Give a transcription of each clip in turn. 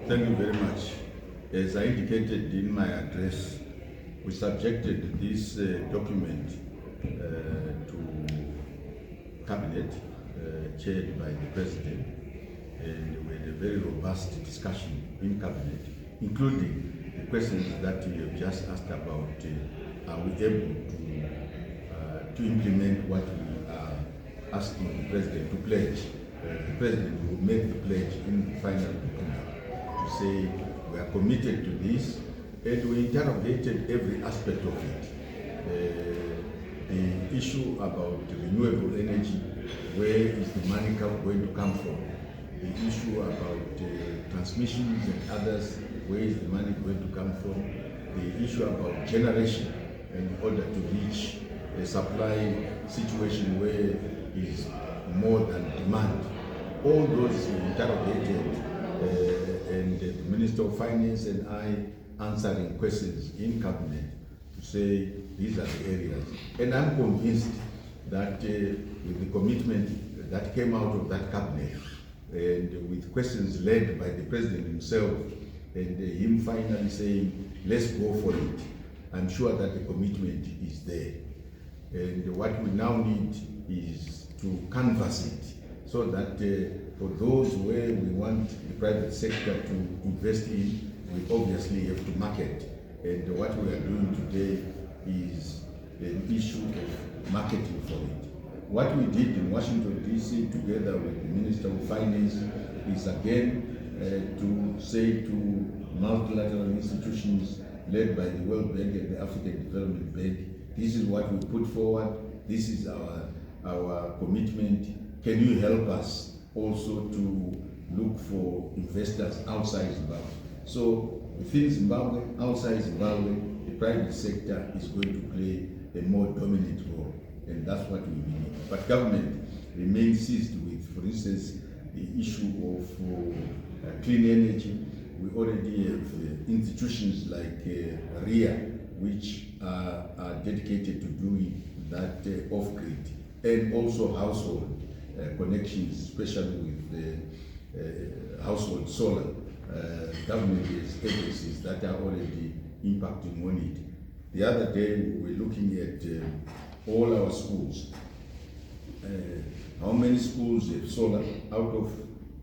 Thank you very much. As I indicated in my address, we subjected this document to Cabinet, chaired by the President, and we had a very robust discussion in Cabinet, including the questions that you have just asked about. Are we able to implement what we are asking the President to pledge? The President will make the pledge in the final document to say we are committed to this, and we interrogated every aspect of it. The issue about renewable energy, where is the money going to come from? The issue about transmissions and others, where is the money going to come from? The issue about generation in order to reach a supply situation where is more than demand. All those we interrogated, and the Minister of Finance and I answering questions in Cabinet to say these are the areas. And I'm convinced that with the commitment that came out of that Cabinet, and with questions led by the President himself, and him finally saying, let's go for it, I'm sure that the commitment is there. And what we now need is to canvass it so that for those where we want the private sector to invest in, we obviously have to market. And what we are doing today is an issue of marketing for it. What we did in Washington, D.C., together with the Minister of Finance, is again to say to multilateral institutions led by the World Bank and the African Development Bank, this is what we put forward, this is our commitment. Can you help us also to look for investors outside Zimbabwe? So within Zimbabwe, outside Zimbabwe, the private sector is going to play a more dominant role, and that's what we need. But government remains seized with, for instance, the issue of clean energy. We already have institutions like RIA, which are dedicated to doing that off-grid, and also household connections, especially with the household solar. Government agencies that are already impacting on it. The other day we were looking at all our schools. How many schools have solar? Out of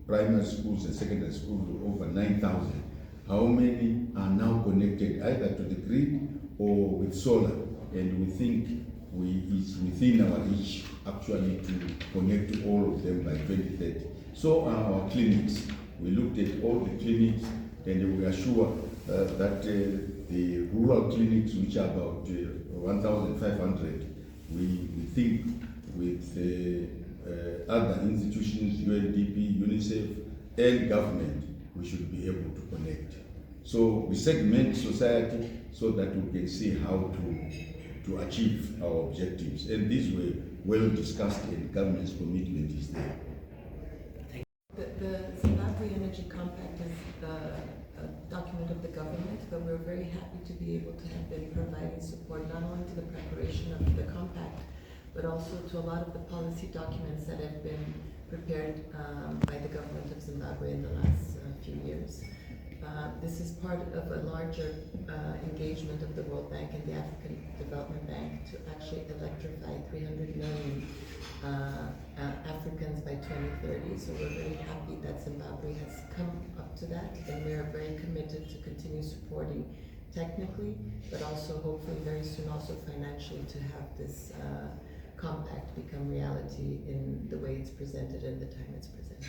primary schools and secondary schools, over 9,000. How many are now connected either to the grid or with solar? And we think it's within our reach actually to connect to all of them by 2030. So are our clinics. We looked at all the clinics, and we are sure that the rural clinics, which are about 1,500, we think with other institutions, UNDP, UNICEF, and government, we should be able to connect. So we segment society so that we can see how to achieve our objectives. And these were well discussed, and government's commitment is there. The Zimbabwe Energy Compact is a document of the government, but we're very happy to be able to have been providing support not only to the preparation of the compact, but also to a lot of the policy documents that have been prepared by the government of Zimbabwe in the last few years. This is part of a larger engagement of the World Bank and the African Development Bank to actually electrify 300 million Africans by 2030. So we're very happy that Zimbabwe has come up to that, and we are very committed to continue supporting technically, but also hopefully very soon also financially to have this compact become reality in the way it's presented and the time it's presented.